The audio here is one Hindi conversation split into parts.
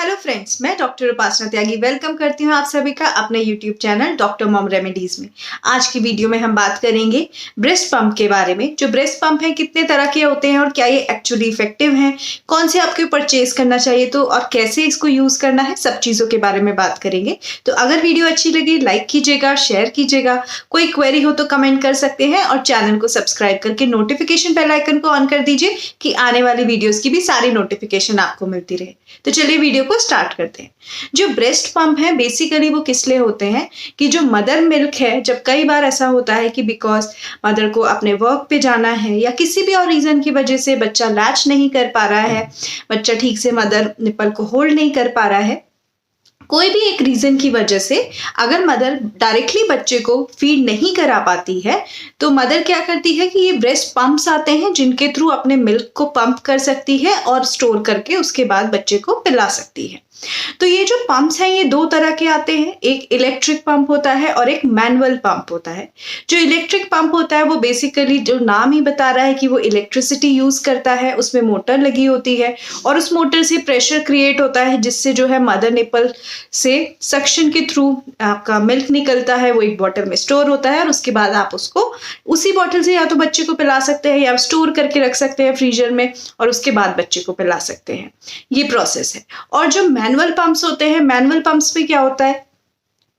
हेलो फ्रेंड्स, मैं डॉक्टर उपासना त्यागी वेलकम करती हूँ आप सभी का अपने YouTube channel doctor mom remedies में। आज की वीडियो में हम बात करेंगे ब्रेस्ट पंप के बारे में। जो ब्रेस्ट पंप है कितने तरह के होते हैं और क्या ये एक्चुअली इफेक्टिव हैं, कौन से आपको परचेज करना चाहिए तो और कैसे इसको यूज करना है, सब चीजों के बारे में बात करेंगे। तो अगर वीडियो अच्छी लगी लाइक कीजिएगा, शेयर कीजिएगा, कोई क्वेरी हो तो कमेंट कर सकते हैं और चैनल को सब्सक्राइब करके नोटिफिकेशन बेल आइकन को ऑन कर दीजिए कि आने वाली वीडियोस की भी सारी नोटिफिकेशन आपको मिलती रहे। तो चलिए वीडियो को स्टार्ट करते हैं। जो ब्रेस्ट पंप है बेसिकली वो किस लिए होते हैं कि जो मदर मिल्क है, जब कई बार ऐसा होता है कि बिकॉज मदर को अपने वर्क पे जाना है या किसी भी और रीजन की वजह से बच्चा लैच नहीं कर पा रहा है, बच्चा ठीक से मदर निप्पल को होल्ड नहीं कर पा रहा है, कोई भी एक रीजन की वजह से अगर मदर डायरेक्टली बच्चे को फीड नहीं करा पाती है तो मदर क्या करती है कि ये ब्रेस्ट पंप्स आते हैं जिनके थ्रू अपने मिल्क को पंप कर सकती है और स्टोर करके उसके बाद बच्चे को पिला सकती है। तो ये जो पंप्स हैं ये दो तरह के आते हैं, एक इलेक्ट्रिक पंप होता है और एक मैनुअल पंप होता है। जो इलेक्ट्रिक पंप होता है वो बेसिकली जो नाम ही बता रहा है कि वो इलेक्ट्रिसिटी यूज करता है, उसमें मोटर लगी होती है और उस मोटर से प्रेशर क्रिएट होता है जिससे जो है मदर निपल से सक्शन के थ्रू आपका मिल्क निकलता है, वो एक बॉटल में स्टोर होता है और उसके बाद आप उसको उसी बॉटल से या तो बच्चे को पिला सकते हैं या स्टोर करके रख सकते हैं फ्रीजर में और उसके बाद बच्चे को पिला सकते हैं। ये प्रोसेस है। और जो मैनुअल पंप्स होते हैं, मैनुअल पंप्स में क्या होता है,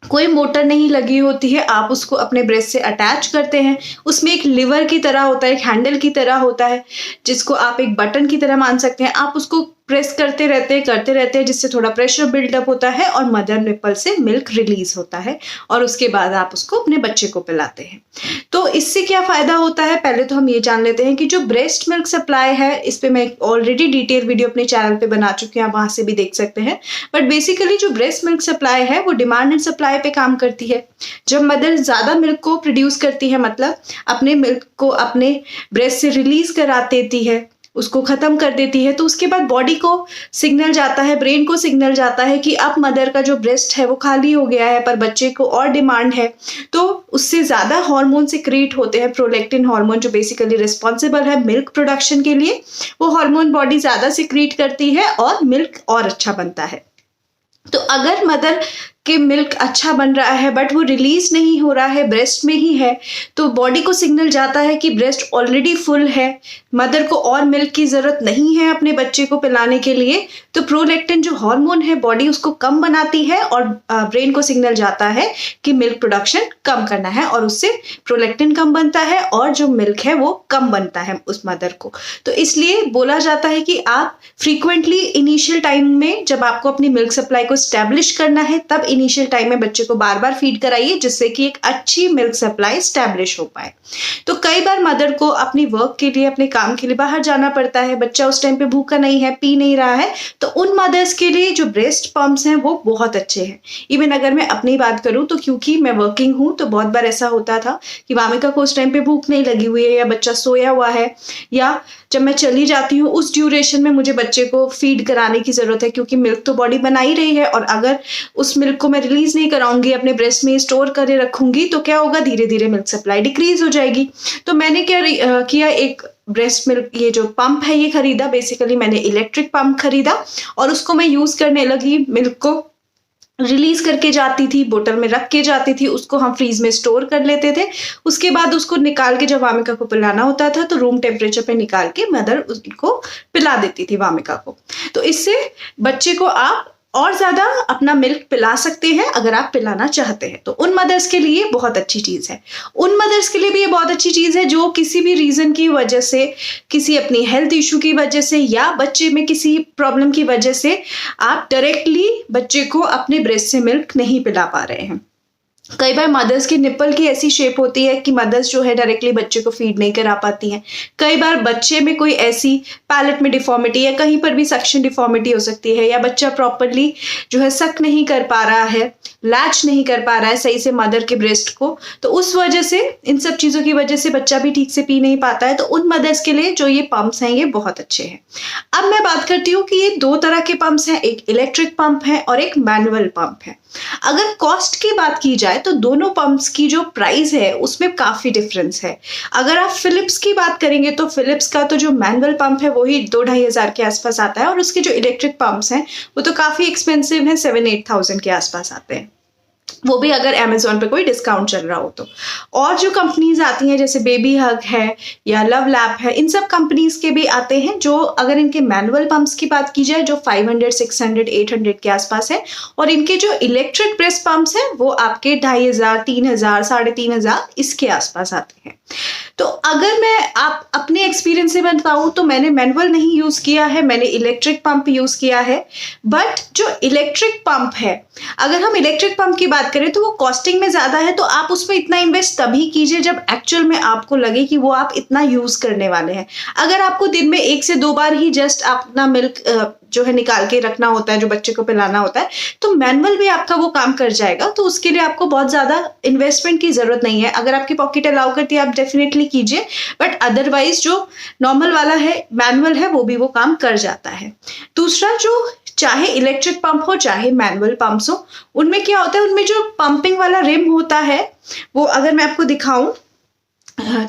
कोई मोटर नहीं लगी होती है, आप उसको अपने ब्रेस्ट से अटैच करते हैं, उसमें एक लिवर की तरह होता है, एक हैंडल की तरह होता है जिसको आप एक बटन की तरह मान सकते हैं। आप उसको प्रेस करते रहते हैं जिससे थोड़ा प्रेशर बिल्डअप होता है और मदर निपल से मिल्क रिलीज होता है और उसके बाद आप उसको अपने बच्चे को पिलाते हैं। तो इससे क्या फायदा होता है, पहले तो हम ये जान लेते हैं कि जो ब्रेस्ट मिल्क सप्लाई है इस पे मैं ऑलरेडी डिटेल वीडियो अपने चैनल पे बना चुकी हूँ, आप वहां से भी देख सकते हैं। बट बेसिकली जो ब्रेस्ट मिल्क सप्लाई है वो डिमांड एंड सप्लाई पे काम करती है। जब मदर ज्यादा मिल्क को प्रोड्यूस करती है, मतलब अपने मिल्क को अपने ब्रेस्ट से रिलीज करा देती है, उसको खत्म कर देती है, तो उसके बाद बॉडी को सिग्नल जाता है, ब्रेन को सिग्नल जाता है कि अब मदर का जो ब्रेस्ट है वो खाली हो गया है पर बच्चे को और डिमांड है। तो उससे ज्यादा हार्मोन सिक्रीट होते हैं, प्रोलैक्टिन हार्मोन जो बेसिकली रिस्पॉन्सिबल है मिल्क प्रोडक्शन के लिए, वो हार्मोन बॉडी ज्यादा सिक्रीट करती है और मिल्क और अच्छा बनता है। तो अगर मदर कि मिल्क अच्छा बन रहा है बट वो रिलीज नहीं हो रहा है, ब्रेस्ट में ही है, तो बॉडी को सिग्नल जाता है कि ब्रेस्ट ऑलरेडी फुल है, मदर को और मिल्क की जरूरत नहीं है अपने बच्चे को पिलाने के लिए। तो प्रोलैक्टिन जो हार्मोन है बॉडी उसको कम बनाती है और ब्रेन को सिग्नल जाता है कि मिल्क प्रोडक्शन कम करना है और उससे प्रोलैक्टिन कम बनता है और जो मिल्क है वो कम बनता है उस मदर को। तो इसलिए बोला जाता है कि आप फ्रीक्वेंटली इनिशियल टाइम में जब आपको अपनी मिल्क सप्लाई को स्टैब्लिश करना है तब इनिशियल टाइम में बच्चे को बार बार फीड कराइए जिससे कि एक अच्छी मिल्क सप्लाई स्टैब्लिश हो पाए। तो कई बार मदर को अपनी वर्क के लिए, अपने काम के लिए बाहर जाना पड़ता है, बच्चा उस टाइम पे भूखा नहीं है, पी नहीं रहा है, तो उन मदर्स के लिए जो ब्रेस्ट पंप्स हैं वो बहुत अच्छे हैं। इवन अगर मैं अपनी बात करूं तो क्योंकि मैं वर्किंग हूं तो बहुत बार ऐसा होता था कि वामिका को उस टाइम पे भूख नहीं लगी हुई है या बच्चा सोया हुआ है या जब मैं चली जाती हूँ उस ड्यूरेशन में मुझे बच्चे को फीड कराने की जरूरत है क्योंकि मिल्क तो बॉडी बना ही रही है और अगर उस मिल्क को मैं रिलीज नहीं कराऊंगी, अपने ब्रेस्ट में स्टोर करे रखूंगी तो क्या होगा, धीरे धीरे मिल्क सप्लाई डिक्रीज हो जाएगी। तो मैंने क्या किया, एक ब्रेस्ट मिल्क ये जो पंप है ये खरीदा, बेसिकली मैंने इलेक्ट्रिक पंप खरीदा और उसको मैं यूज करने लगी। मिल्क को रिलीज करके जाती थी, बोतल में रख के जाती थी, उसको हम फ्रीज में स्टोर कर लेते थे। उसके बाद उसको निकाल के जब वामिका को पिलाना होता था तो रूम टेम्परेचर पे निकाल के मदर उसको पिला देती थी वामिका को। तो इससे बच्चे को आप और ज्यादा अपना मिल्क पिला सकते हैं अगर आप पिलाना चाहते हैं। तो उन मदर्स के लिए बहुत अच्छी चीज है। उन मदर्स के लिए भी ये बहुत अच्छी चीज है जो किसी भी रीजन की वजह से, किसी अपनी हेल्थ इशू की वजह से या बच्चे में किसी प्रॉब्लम की वजह से आप डायरेक्टली बच्चे को अपने ब्रेस्ट से मिल्क नहीं पिला पा रहे हैं। कई बार मदर्स की निप्पल की ऐसी शेप होती है कि मदर्स जो है डायरेक्टली बच्चे को फीड नहीं करा पाती हैं। कई बार बच्चे में कोई ऐसी पैलेट में डिफॉर्मिटी या कहीं पर भी सक्शन डिफॉर्मिटी हो सकती है या बच्चा प्रॉपरली जो है सक नहीं कर पा रहा है, लैच नहीं कर पा रहा है सही से मदर के ब्रेस्ट को, तो उस वजह से, इन सब चीजों की वजह से बच्चा भी ठीक से पी नहीं पाता है। तो उन मदर्स के लिए जो ये पंप्स हैं ये बहुत अच्छे हैं। अब मैं बात करती हूँ कि ये दो तरह के पंप्स हैं, एक इलेक्ट्रिक पंप है और एक मैनुअल पंप है। अगर कॉस्ट की बात की जाए जाए तो दोनों पंप्स की जो प्राइस है उसमें काफ़ी डिफरेंस है। अगर आप फिलिप्स की बात करेंगे तो फिलिप्स का तो जो मैनुअल पंप है वही 2-2,500 के आसपास आता है, और उसके जो इलेक्ट्रिक पंप्स हैं वो तो काफ़ी एक्सपेंसिव हैं, 7-8,000 के आसपास आते हैं, वो भी अगर अमेजोन पे कोई डिस्काउंट चल रहा हो तो। और जो कंपनीज आती हैं जैसे बेबी हग है या लव लैप है, इन सब कंपनीज के भी आते हैं जो, अगर इनके मैनुअल पंप्स की बात की जाए, जो 500, 600, 800 के आसपास है, और इनके जो इलेक्ट्रिक ब्रेस्ट पंप्स हैं वो आपके 2,500, 3,000, 3,500 इसके आसपास आते हैं। तो अगर मैं आप अपने एक्सपीरियंस से बताऊं तो मैंने मैनुअल नहीं यूज किया है, मैंने इलेक्ट्रिक पंप यूज किया है। बट जो इलेक्ट्रिक पंप है, अगर हम इलेक्ट्रिक पंप की बात करें तो वो कॉस्टिंग में ज्यादा है, तो आप उसमें इतना इन्वेस्ट तभी कीजिए जब एक्चुअल में आपको लगे कि वो आप इतना यूज करने वाले हैं। अगर आपको दिन में 1 से 2 बार ही जस्ट अपना मिल्क जो है निकाल के रखना होता है, जो बच्चे को पिलाना होता है, तो मैनुअल भी आपका वो काम कर जाएगा, तो उसके लिए आपको बहुत ज्यादा इन्वेस्टमेंट की जरूरत नहीं है। अगर आपकी पॉकेट अलाउ करती है आप डेफिनेटली कीजिए, बट अदरवाइज जो नॉर्मल वाला है, मैनुअल है, वो भी वो काम कर जाता है। दूसरा, जो चाहे इलेक्ट्रिक पंप हो चाहे मैनुअल पंप्स हो, उनमें क्या होता है, उनमें जो पंपिंग वाला रिम होता है वो, अगर मैं आपको दिखाऊं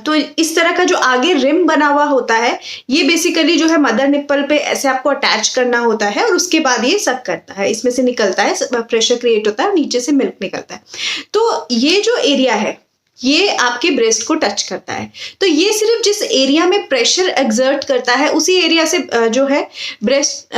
तो इस तरह का जो आगे रिम बना हुआ होता है, ये बेसिकली जो है मदर निप्पल पे ऐसे आपको अटैच करना होता है, और उसके बाद ये सक करता है, इसमें से निकलता है, प्रेशर क्रिएट होता है और नीचे से मिल्क निकलता है। तो ये जो एरिया है ये आपके ब्रेस्ट को टच करता है, तो ये सिर्फ जिस एरिया में प्रेशर एक्सर्ट करता है उसी एरिया से जो है ब्रेस्ट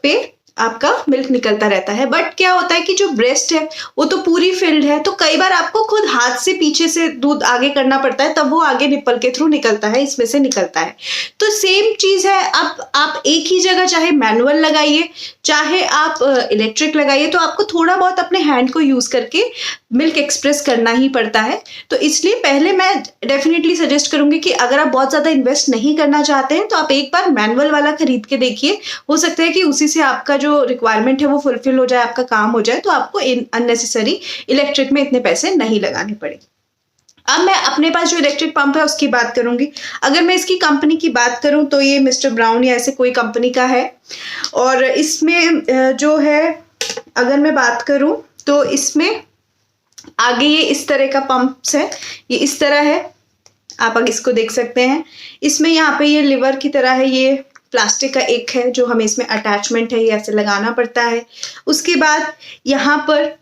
पे आपका मिल्क निकलता रहता है। बट क्या होता है कि जो ब्रेस्ट है वो तो पूरी फिल्ड है, तो कई बार आपको खुद हाथ से पीछे से दूध आगे करना पड़ता है, तब वो आगे निप्पल के थ्रू निकलता है, इसमें से निकलता है। तो सेम चीज है, आप एक ही जगह चाहे मैनुअल लगाइए चाहे आप इलेक्ट्रिक लगाइए, तो आपको थोड़ा बहुत अपने हैंड को यूज करके मिल्क एक्सप्रेस करना ही पड़ता है। तो इसलिए पहले मैं डेफिनेटली सजेस्ट करूंगी कि अगर आप बहुत ज्यादा इन्वेस्ट नहीं करना चाहते हैं तो आप एक बार मैनुअल वाला खरीद के देखिए, हो सकता है कि उसी से आपका जो रिक्वायरमेंट है वो फुलफिल हो जाए, आपका काम हो जाए, तो आपको अननेसेसरी इलेक्ट्रिक में इतने पैसे नहीं लगाने पड़े। अब मैं अपने पास जो इलेक्ट्रिक पंप है उसकी बात करूंगी। अगर मैं इसकी कंपनी की बात करूं तो ये मिस्टर ब्राउन या ऐसे कोई कंपनी का है, और इसमें जो है अगर मैं बात करूं तो इसमें आगे ये इस तरह का पंप्स है, ये इस तरह है, आप अगर इसको देख सकते हैं, इसमें यहाँ पे ये लिवर की तरह है, ये प्लास्टिक का एक है जो हमें इसमें अटैचमेंट है, ये ऐसे लगाना पड़ता है। उसके बाद यहाँ पर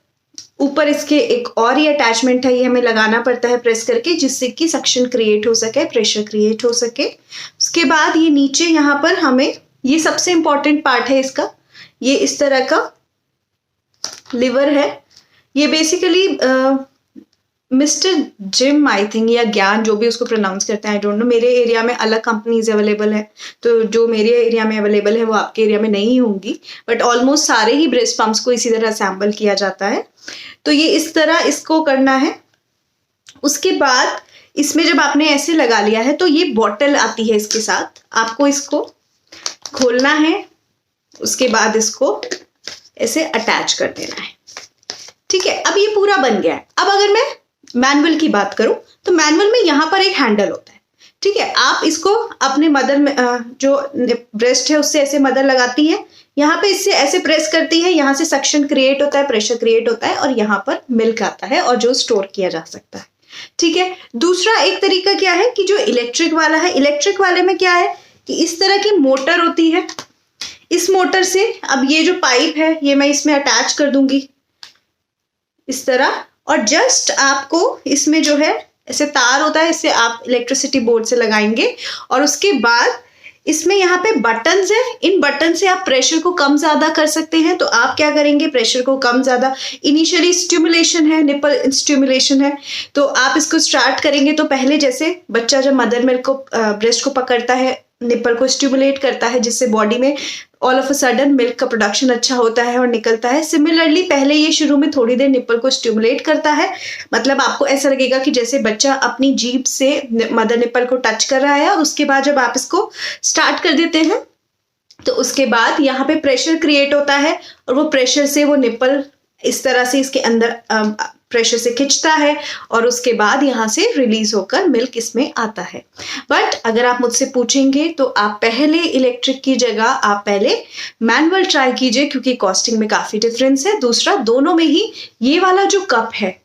ऊपर इसके एक और ही अटैचमेंट है, ये हमें लगाना पड़ता है प्रेस करके, जिससे कि सक्शन क्रिएट हो सके, प्रेशर क्रिएट हो सके। उसके बाद ये नीचे यहाँ पर हमें, ये सबसे इंपॉर्टेंट पार्ट है इसका, ये इस तरह का लिवर है। ये basically mister gym I think या ज्ञान, जो भी उसको प्रोनाउंस करते हैं, आई डोंट नो, मेरे एरिया में अलग कंपनीज अवेलेबल है, तो जो मेरे एरिया में अवेलेबल है वो आपके एरिया में नहीं होंगी, बट ऑलमोस्ट सारे ही ब्रेस्ट पंप्स को इसी तरह असेंबल किया जाता है। तो ये इस तरह इसको करना है। उसके बाद इसमें जब आपने ऐसे लगा लिया है तो ये बॉटल आती है इसके साथ, आपको इसको खोलना है, उसके बाद इसको ऐसे अटैच कर देना है, ठीक है। अब ये पूरा बन गया है। अब अगर मैं मैनुअल की बात करूं तो मैनुअल में यहाँ पर एक हैंडल होता है, ठीक है। आप इसको अपने मदर में जो ब्रेस्ट है उससे ऐसे मदर लगाती है, यहाँ पे इससे ऐसे प्रेस करती है, यहाँ से सक्शन क्रिएट होता है, प्रेशर क्रिएट होता है, और यहाँ पर मिल्क आता है और जो स्टोर किया जा सकता है, ठीक है। दूसरा एक तरीका क्या है कि जो इलेक्ट्रिक वाला है, इलेक्ट्रिक वाले में क्या है कि इस तरह की मोटर होती है, इस मोटर से अब ये जो पाइप है ये मैं इसमें अटैच कर दूंगी इस तरह, और जस्ट आपको इसमें जो है ऐसे तार होता है, इससे आप इलेक्ट्रिसिटी बोर्ड से लगाएंगे, और उसके बाद इसमें यहाँ पे बटन्स है, इन बटन से आप प्रेशर को कम ज्यादा कर सकते हैं। तो आप क्या करेंगे, प्रेशर को कम ज्यादा, इनिशियली स्टिमुलेशन है, निपल स्टिमुलेशन है, तो आप इसको स्टार्ट करेंगे तो पहले जैसे बच्चा जब मदर मिल्क को ब्रेस्ट को पकड़ता है, निपल को स्टिमुलेट करता है, जिससे बॉडी में all of a sudden milk का प्रोडक्शन अच्छा होता है और निकलता है। सिमिलरली पहले ये शुरू में थोड़ी देर निपल को स्टिमुलेट करता है, मतलब आपको ऐसा लगेगा कि जैसे बच्चा अपनी जीभ से मदर निपल को टच कर रहा है, और उसके बाद जब आप इसको स्टार्ट कर देते हैं तो उसके बाद यहाँ पे प्रेशर क्रिएट होता है, और वो प्रेशर से वो निपल इस तरह से इसके अंदर प्रेशर से खिंचता है, और उसके बाद यहाँ से रिलीज होकर मिल्क इसमें आता है। बट अगर आप मुझसे पूछेंगे तो आप पहले इलेक्ट्रिक की जगह आप पहले मैनुअल ट्राई कीजिए, क्योंकि कॉस्टिंग में काफी डिफरेंस है। दूसरा, दोनों में ही ये वाला जो कप है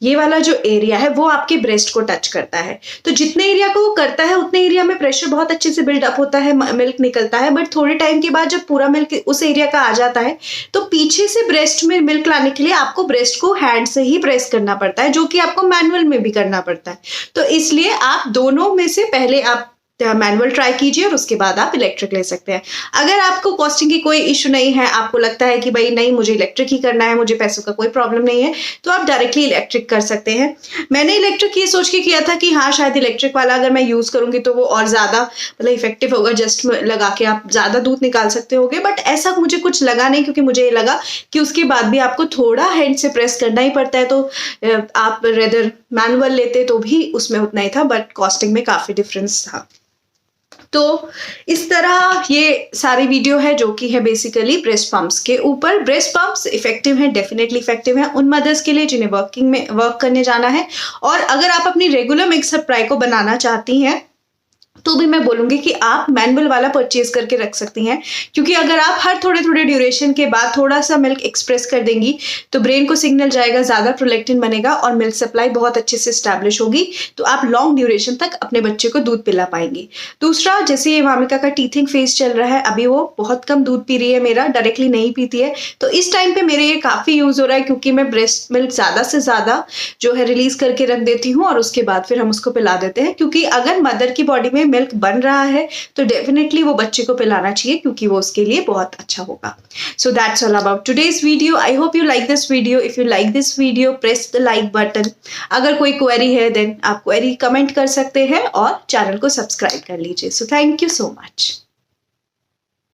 ये वाला जो एरिया है वो आपके ब्रेस्ट को टच करता है। तो जितने एरिया को वो करता है उतने एरिया में प्रेशर बहुत अच्छे से बिल्डअप होता है, मिल्क निकलता है। बट थोड़े टाइम के बाद जब पूरा मिल्क उस एरिया का आ जाता है तो पीछे से ब्रेस्ट में मिल्क लाने के लिए आपको ब्रेस्ट को हैंड से ही प्रेस करना पड़ता है, जो कि आपको मैनुअल में भी करना पड़ता है। तो इसलिए आप दोनों में से पहले आप मैनुअल ट्राई कीजिए और उसके बाद आप इलेक्ट्रिक ले सकते हैं। अगर आपको कॉस्टिंग की कोई इशू नहीं है, आपको लगता है कि भाई नहीं मुझे इलेक्ट्रिक ही करना है, मुझे पैसों का कोई प्रॉब्लम नहीं है, तो आप डायरेक्टली इलेक्ट्रिक कर सकते हैं। मैंने इलेक्ट्रिक ये सोच के किया था कि हाँ शायद इलेक्ट्रिक वाला अगर मैं यूज़ करूँगी तो वो और ज़्यादा मतलब इफेक्टिव होगा, जस्ट लगा के आप ज़्यादा दूध निकाल सकते होगे। बट ऐसा मुझे कुछ लगा नहीं, क्योंकि मुझे ये लगा कि उसके बाद भी आपको थोड़ा हैंड से प्रेस करना ही पड़ता है। तो आप रेदर मैनुअल लेते तो भी उसमें उतना ही था, बट कॉस्टिंग में काफ़ी डिफरेंस था। तो इस तरह ये सारी वीडियो है जो कि है बेसिकली ब्रेस्ट पंप्स के ऊपर। ब्रेस्ट पंप्स इफेक्टिव हैं, डेफिनेटली इफेक्टिव हैं उन मदर्स के लिए जिन्हें वर्क करने जाना है। और अगर आप अपनी रेगुलर मिल्क सप्लाई को बनाना चाहती हैं तो भी मैं बोलूँगी कि आप मैनुअल वाला परचेज करके रख सकती हैं, क्योंकि अगर आप हर थोड़े थोड़े ड्यूरेशन के बाद थोड़ा सा मिल्क एक्सप्रेस कर देंगी तो ब्रेन को सिग्नल जाएगा, ज़्यादा प्रोलैक्टिन बनेगा और मिल्क सप्लाई बहुत अच्छे से स्टैब्लिश होगी। तो आप लॉन्ग ड्यूरेशन तक अपने बच्चे को दूध पिला पाएंगी। दूसरा, जैसे ये वामिका का टीथिंग फेज चल रहा है, अभी वो बहुत कम दूध पी रही है, मेरा डायरेक्टली नहीं पीती है, तो इस टाइम पे मेरे ये काफ़ी यूज़ हो रहा है, क्योंकि मैं ब्रेस्ट मिल्क ज़्यादा से ज़्यादा जो है रिलीज करके रख देती हूँ और उसके बाद फिर हम उसको पिला देते हैं। क्योंकि अगर मदर की बॉडी में मिल्क बन रहा है तो डेफिनेटली वो बच्चे को पिलाना चाहिए, क्योंकि वो उसके लिए बहुत अच्छा होगा। So that's all about today's video. I hope you like this video. If you like this video press the like button. अगर कोई क्वेरी है देन आप क्वेरी कमेंट कर सकते हैं और चैनल को सब्सक्राइब कर लीजिए। So thank you so much.